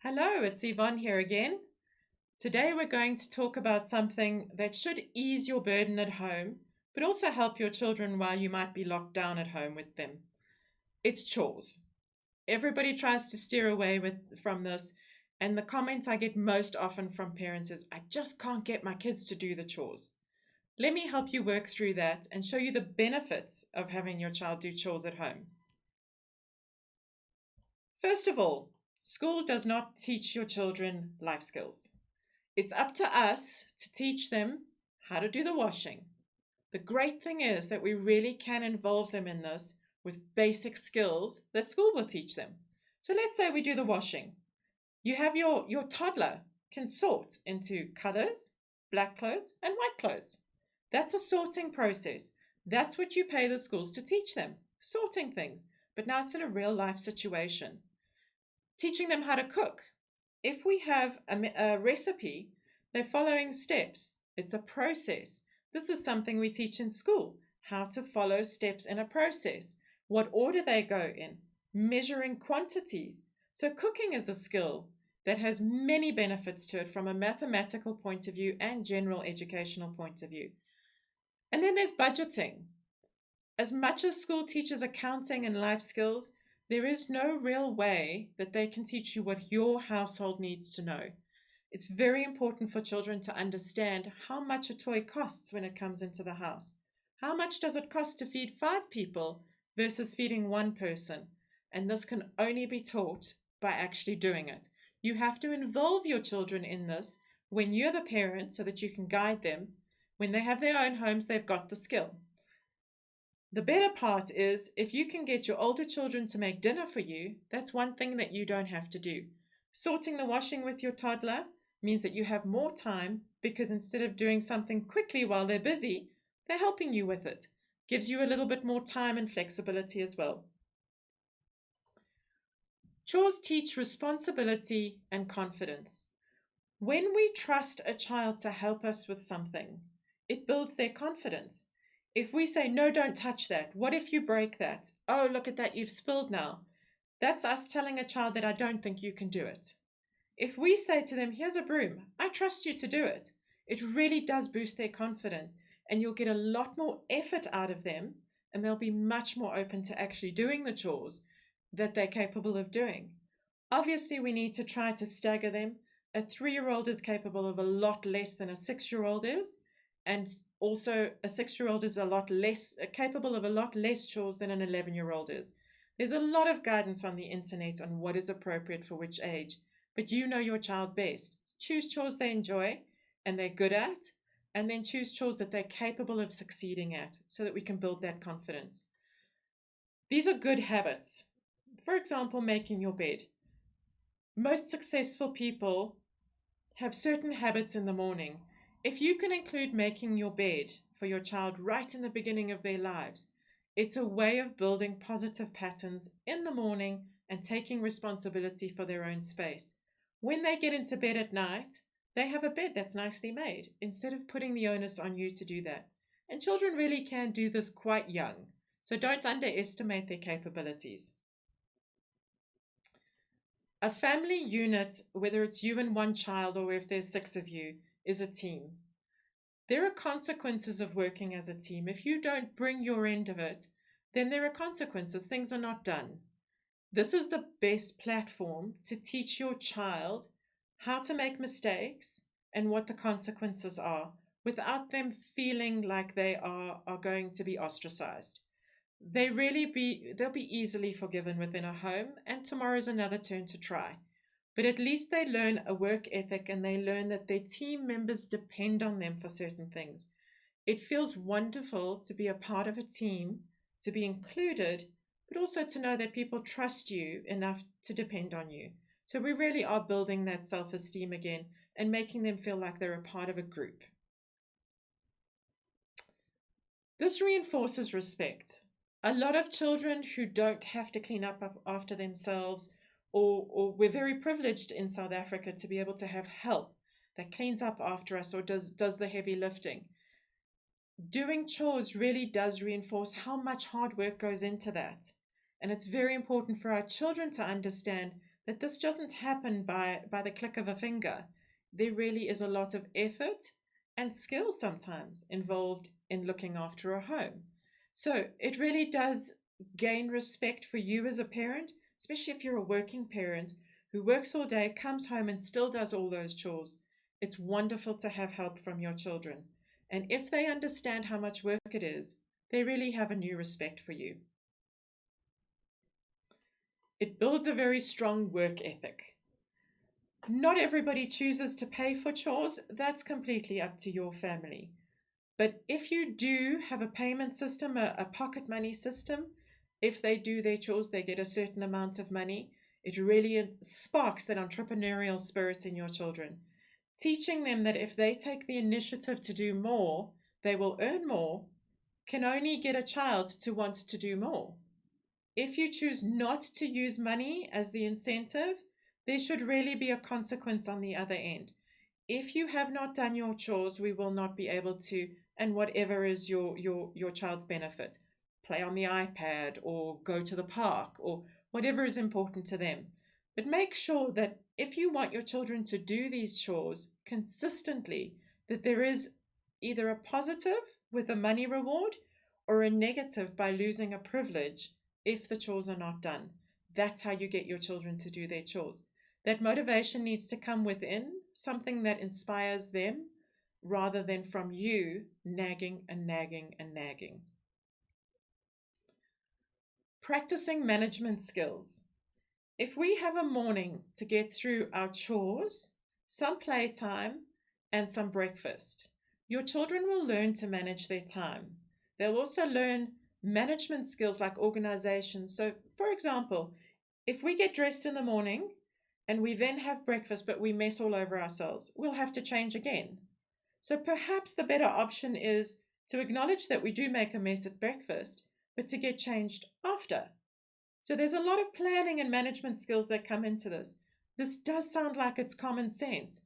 Hello, it's Yvonne here again. Today we're going to talk about something that should ease your burden at home, but also help your children while you might be locked down at home with them. It's chores. Everybody tries to steer away from this, and the comment I get most often from parents is, I just can't get my kids to do the chores. Let me help you work through that and show you the benefits of having your child do chores at home. First of all, school does not teach your children life skills. It's up to us to teach them how to do the washing. The great thing is that we really can involve them in this with basic skills that school will teach them. So let's say we do the washing. You have your toddler can sort into colors, black clothes, and white clothes. That's a sorting process. That's what you pay the schools to teach them, sorting things. But now it's in a real life situation. Teaching them how to cook. If we have a recipe, they're following steps. It's a process. This is something we teach in school, how to follow steps in a process, what order they go in, measuring quantities. So cooking is a skill that has many benefits to it from a mathematical point of view and general educational point of view. And then there's budgeting. As much as school teaches accounting and life skills, there is no real way that they can teach you what your household needs to know. It's very important for children to understand how much a toy costs when it comes into the house. How much does it cost to feed 5 people versus feeding 1 person? And this can only be taught by actually doing it. You have to involve your children in this when you're the parent so that you can guide them. When they have their own homes, they've got the skill. The better part is if you can get your older children to make dinner for you, that's one thing that you don't have to do. Sorting the washing with your toddler means that you have more time because instead of doing something quickly while they're busy, they're helping you with it. Gives you a little bit more time and flexibility as well. Chores teach responsibility and confidence. When we trust a child to help us with something, it builds their confidence. If we say, no, don't touch that. What if you break that? Oh, look at that, you've spilled now. That's us telling a child that I don't think you can do it. If we say to them, here's a broom, I trust you to do it, it really does boost their confidence and you'll get a lot more effort out of them and they'll be much more open to actually doing the chores that they're capable of doing. Obviously, we need to try to stagger them. A 3-year-old is capable of a lot less than a 6-year-old is, and also a 6-year-old is a lot less capable of a lot less chores than an 11-year-old is. There's a lot of guidance on the internet on what is appropriate for which age, but you know your child best. Choose chores they enjoy and they're good at, and then choose chores that they're capable of succeeding at so that we can build that confidence. These are good habits. For example, making your bed. Most successful people have certain habits in the morning. If you can include making your bed for your child right in the beginning of their lives, it's a way of building positive patterns in the morning and taking responsibility for their own space. When they get into bed at night, they have a bed that's nicely made instead of putting the onus on you to do that. And children really can do this quite young, so don't underestimate their capabilities. A family unit, whether it's you and one child or if there's 6 of you, is a team. There are consequences of working as a team. If you don't bring your end of it, then there are consequences. Things are not done. This is the best platform to teach your child how to make mistakes and what the consequences are without them feeling like they are going to be ostracized. They'll be easily forgiven within a home, and tomorrow's another turn to try. But at least they learn a work ethic and they learn that their team members depend on them for certain things. It feels wonderful to be a part of a team, to be included, but also to know that people trust you enough to depend on you. So we really are building that self-esteem again and making them feel like they're a part of a group. This reinforces respect. A lot of children who don't have to clean up after themselves, or we're very privileged in South Africa to be able to have help that cleans up after us or does the heavy lifting. Doing chores really does reinforce how much hard work goes into that. And it's very important for our children to understand that this doesn't happen by the click of a finger. There really is a lot of effort and skill sometimes involved in looking after a home. So it really does gain respect for you as a parent, especially if you're a working parent who works all day, comes home, and still does all those chores. It's wonderful to have help from your children. And if they understand how much work it is, they really have a new respect for you. It builds a very strong work ethic. Not everybody chooses to pay for chores, that's completely up to your family. But if you do have a payment system, a pocket money system, if they do their chores, they get a certain amount of money. It really sparks that entrepreneurial spirit in your children, teaching them that if they take the initiative to do more, they will earn more, can only get a child to want to do more. If you choose not to use money as the incentive, there should really be a consequence on the other end. If you have not done your chores, we will not be able to, and whatever is your child's benefit, play on the iPad or go to the park or whatever is important to them. But make sure that if you want your children to do these chores consistently, that there is either a positive with a money reward or a negative by losing a privilege if the chores are not done. That's how you get your children to do their chores. That motivation needs to come within, something that inspires them rather than from you nagging and nagging and nagging. Practicing management skills. If we have a morning to get through our chores, some playtime, and some breakfast, your children will learn to manage their time. They'll also learn management skills like organization. So, for example, if we get dressed in the morning and we then have breakfast but we mess all over ourselves, we'll have to change again. So perhaps the better option is to acknowledge that we do make a mess at breakfast, but to get changed after. So there's a lot of planning and management skills that come into this. This does sound like it's common sense.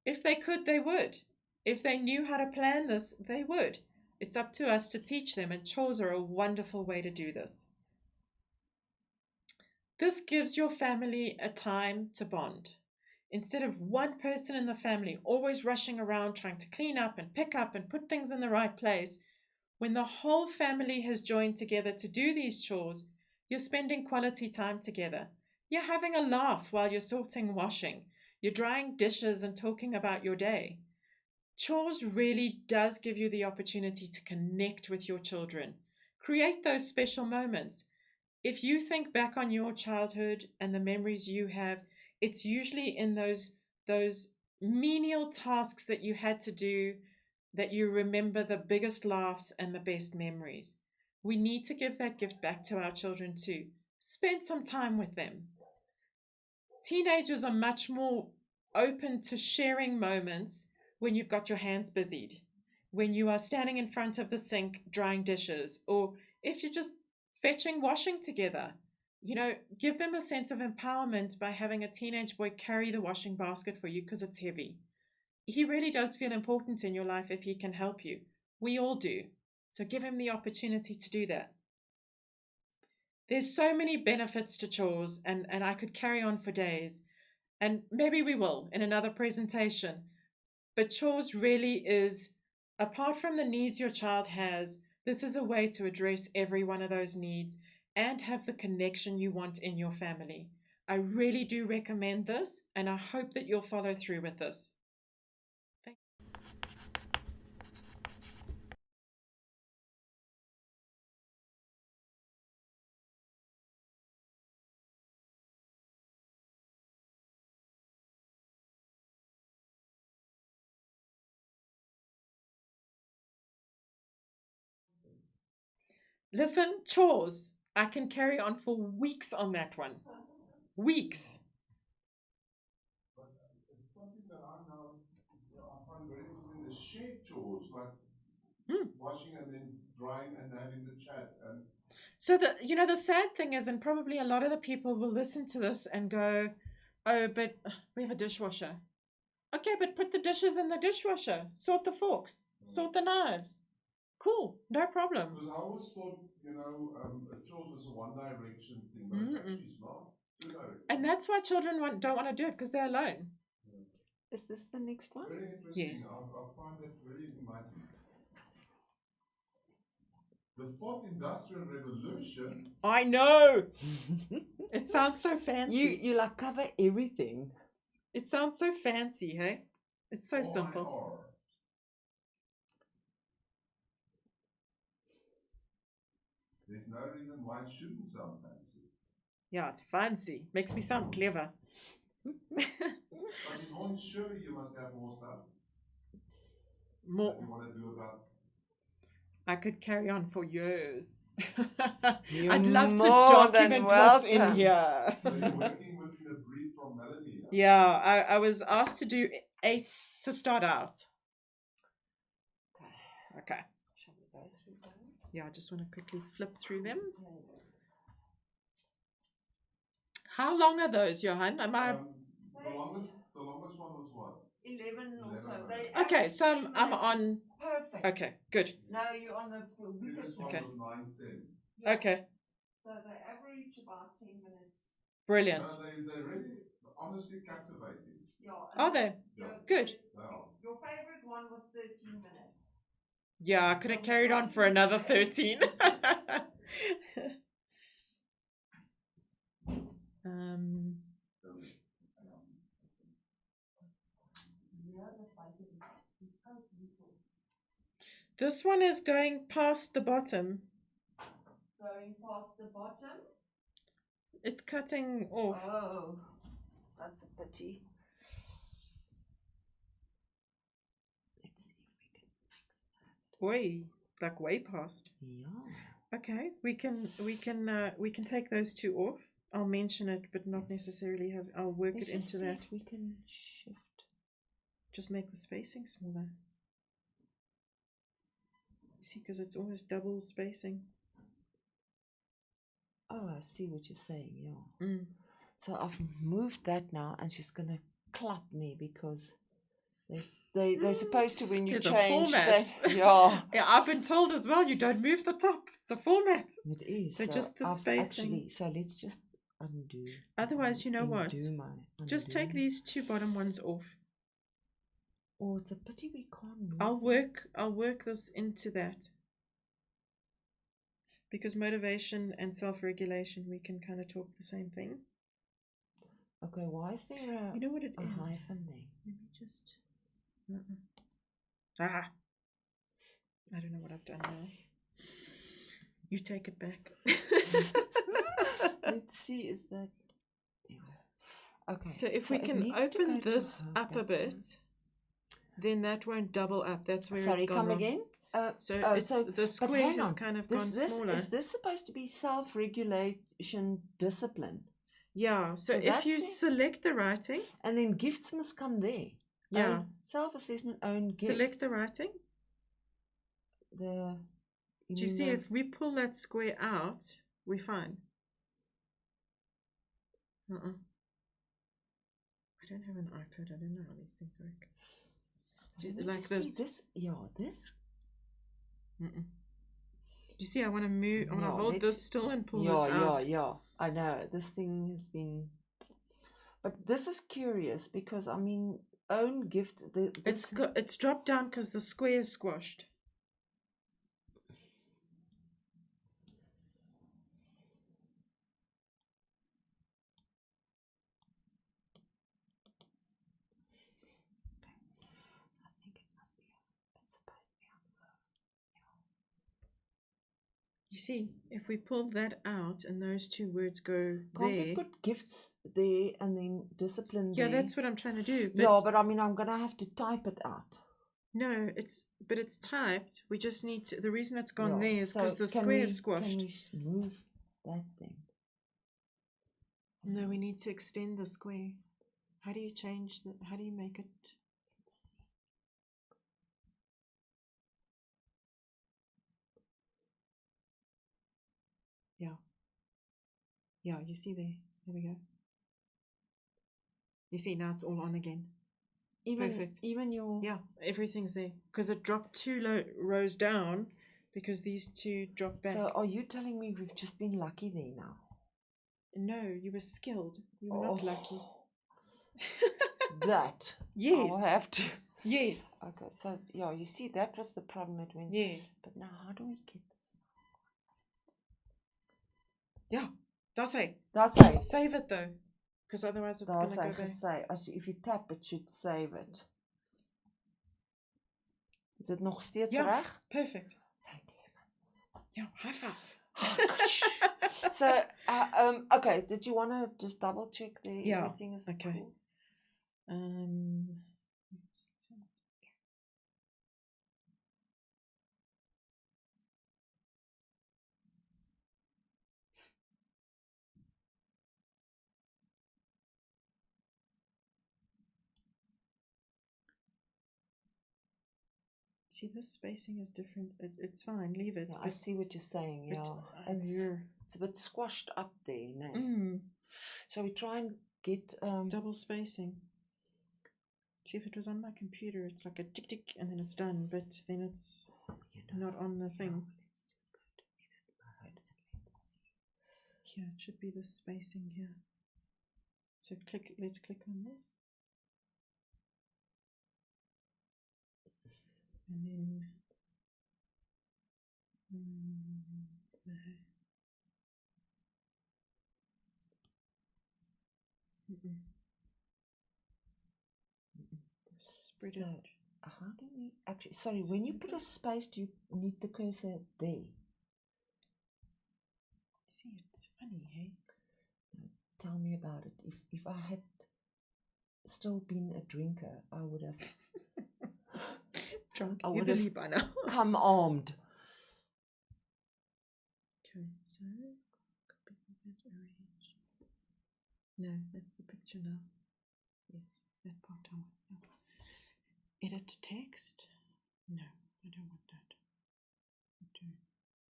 If they could, they would. If they knew how to plan this, they would. It's up to us to teach them, and chores are a wonderful way to do this. This gives your family a time to bond. Instead of one person in the family always rushing around trying to clean up and pick up and put things in the right place, when the whole family has joined together to do these chores, you're spending quality time together. You're having a laugh while you're sorting washing. You're drying dishes and talking about your day. Chores really does give you the opportunity to connect with your children. Create those special moments. If you think back on your childhood and the memories you have, it's usually in those menial tasks that you had to do that you remember the biggest laughs and the best memories. We need to give that gift back to our children too. Spend some time with them. Teenagers are much more open to sharing moments when you've got your hands busied, when you are standing in front of the sink drying dishes, or if you're just fetching washing together. Give them a sense of empowerment by having a teenage boy carry the washing basket for you because it's heavy. He really does feel important in your life if he can help you. We all do. So give him the opportunity to do that. There's so many benefits to chores, and I could carry on for days. And maybe we will in another presentation. But chores really is, apart from the needs your child has, this is a way to address every one of those needs and have the connection you want in your family. I really do recommend this, and I hope that you'll follow through with this. Thank Listen, chores. I can carry on for weeks on that one. Weeks. But it's something that I'm now, I find very interesting is shared chores, like Hmm. washing and then drying and having the chat. And So the sad thing is, and probably a lot of the people will listen to this and go, "Oh, but we have a dishwasher." Okay, but put the dishes in the dishwasher. Sort the forks. Sort the knives. Cool, no problem. because I always thought, chores was a one direction thing, but it Mm-mm. actually is not. Good, I reckon. And that's why children don't want to do it, because they're alone. Is this the next one? Very interesting. Yes. I find that very enlightening. The fourth industrial revolution. I know. It sounds so fancy. You like cover everything. It sounds so fancy, hey? It's so simple. OIR. There's no reason why it shouldn't sound fancy. Yeah, it's fancy. Makes me sound clever. But it means surely you must have more stuff More. that you want to do about. I could carry on for years. You're I'd love to more document than what's in welcome. here. So you're working within a brief from Melanie. Yeah, I was asked to do 8 to start out. Okay. Shall we go through those? Yeah, I just want to quickly flip through them. How long are those, Johan? Am I... The longest one was what? 11 or so. 11 They Okay, average so 10 I'm minutes. on... Perfect. Okay, good. Now you're on the Previous one Okay. was 9:10. Okay, So they average about 10 minutes. brilliant. No, they're really honestly captivating. Yeah. Are they? Yeah. Good. Wow. Your favorite one was 13 minutes. Yeah, I could have carried on for another 13. um, this one is going past the bottom. Going past the bottom. It's cutting off. Oh, that's a pity. Let's see if we can fix that. Way, like way past. Yeah. Okay, we can take those two off. I'll mention it, but not necessarily have. I'll work Let's it just into see that. if we can shift. Just make the spacing smaller. You see, because it's always double spacing. Oh, I see what you're saying. Yeah. Mm. So I've moved that now, and she's gonna clap me because they're supposed to, when you There's a change format. yeah. Yeah, I've been told as well. You don't move the top. It's a format. It is. So just the I've spacing. Actually, so let's just undo. Otherwise, you know what? Just take undo. these two bottom ones off. Oh, it's a pity we can't move. I'll work this into that. Because motivation and self-regulation, we can kind of talk the same thing. Okay, why is there a, You know what it a is? hyphen there? Let me just... Ah! I don't know what I've done now. You take it back. Let's see, is that... Yeah. Okay. So if we it can needs to open go to this her up a back bit, then that won't double up. That's where Sorry, it's gone come wrong. again? So so the square hang has on. kind of This- gone this- smaller. Is this supposed to be self-regulation discipline? Yeah, so So if that's you where- select the writing, And then gifts must come there. yeah, Self-assessment, own gifts. select the writing. The... Do you see, if we pull that square out, we're fine. I don't have an iPad. I don't know how these things work. Like this. This, yeah, this. Do you see? I want to move. I want to Yeah, hold let's- this still and pull this out. Yeah. I know this thing has been, but this is curious because I mean, own gift. It's dropped down because the square is squashed. I think it must be. It's supposed to be on the. You see, if we pull that out and those two words go Can't there. we put gifts there and then discipline Yeah, there? that's what I'm trying to do. Yeah, but I mean, I'm gonna have to type it out. No, it's typed. We just need to. The reason it's gone Yeah, there is because so the can square we- is squashed. Can we move that thing? No, we need to extend the square. How do you change the? How do you make it? Let's see. Yeah. Yeah, you see there. There we go. You see, now it's all on again. It's perfect. Even your... Yeah, everything's there. Because it dropped 2 rows down because these two dropped back. So are you telling me we've just been lucky there now? No, you were skilled. You were not lucky. That. Yes. I'll have to. Yes. Okay, so yeah, you see, that was the problem at when. Yes. But now, how do we get this? Yeah. That's it. That's it. Save it though, because otherwise it's going to go there. Say, if you tap, it should save it. Is it nog steeds reg? Perfect. Thank heavens. Yeah, high five. So, okay, did you want to just double check everything is okay. cool? See, this spacing is different. It's fine. Leave it. Yeah, I see what you're saying. Yeah, it's a bit squashed up there. No. Shall we try and get double spacing? See, if it was on my computer, it's like a tick tick, and then it's done. But then it's not on the thing. Here, it should be the spacing here. So let's click on this. And then spread it. How do we actually? Sorry, when you put a space, do you need the cursor there? See, it's funny, hey? Tell me about it. If I had still been a drinker, I would have drunk heavily by now. Come armed. Okay, so copy that, arrange. No, that's the picture now. Yes, that part I want. No. Edit text. No, I don't want that.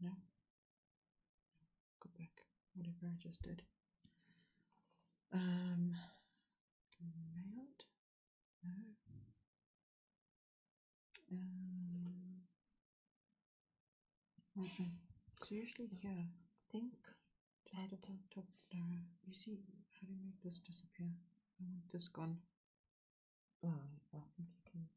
No. Go back. Whatever I just did. Layout. No. It's usually here. I think at the top. You see how do you make this disappear? I want this gone. Oh, I think you can.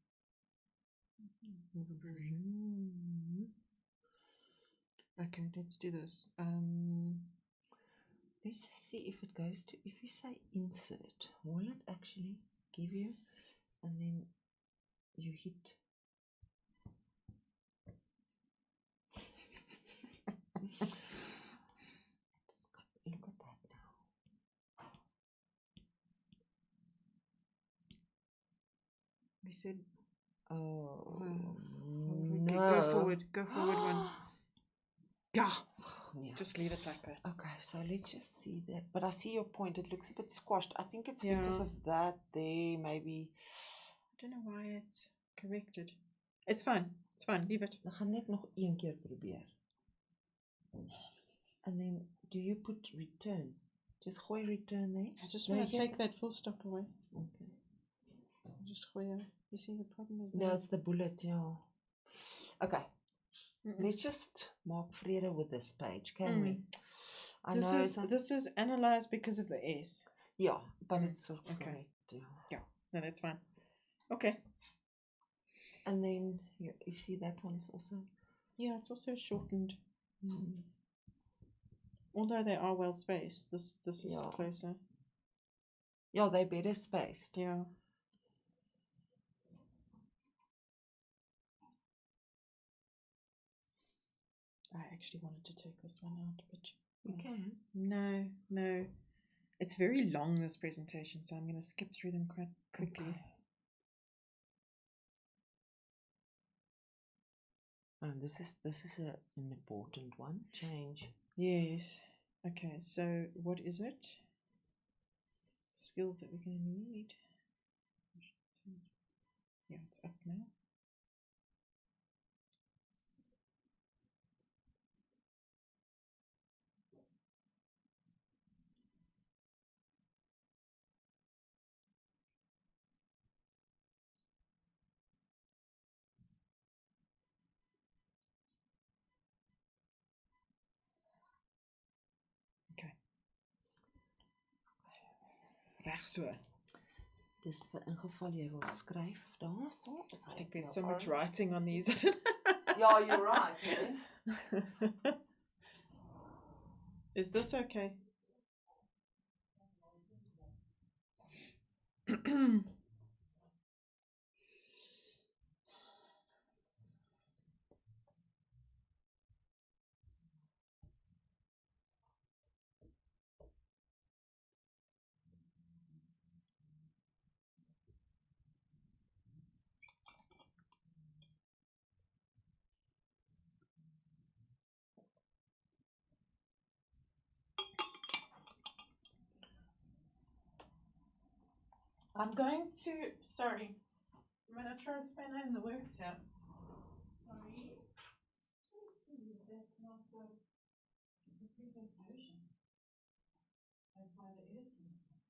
Okay, let's do this. Let's just see if it goes to. If you say insert, will it actually give you? And then you hit. Look at that now. We said. Oh, okay, no. Go forward one. Yeah. Yeah. Just leave it like that. Okay, so let's just see that. But I see your point. It looks a bit squashed. I think it's because of that there, maybe. I don't know why it's corrected. It's fine. It's fine. Leave it. We gaan net nog een keer probeer. And then, do you put return? Just gooi return there. I just want to take that full stop away. Okay. Just gooi. You see the problem is no, it's the bullet, yeah. Okay. Let's just mark vrede with this page, can we? This is analyzed because of the S. Yeah, but it's okay. Correct. Yeah, no, that's fine. Okay. And then you see that one's also. Yeah, it's also shortened. Although they are well spaced, this is closer. Yeah, they're better spaced. Yeah. I actually wanted to take this one out, but you can. No. It's very long, this presentation, so I'm going to skip through them quite quickly. Okay. And this is an important one. Change. Yes. Okay, so what is it? Skills that we're going to need. Yeah, it's up now. Okay. weg so. Dis vir ingeval jy wil skryf daarso. I think there's so much writing on these. Yeah, you're right, eh? Is this okay? I'm going to, sorry, I'm going to throw a spanner in the works here. Sorry. Let's see if that's not the previous version. That's why the editing is not.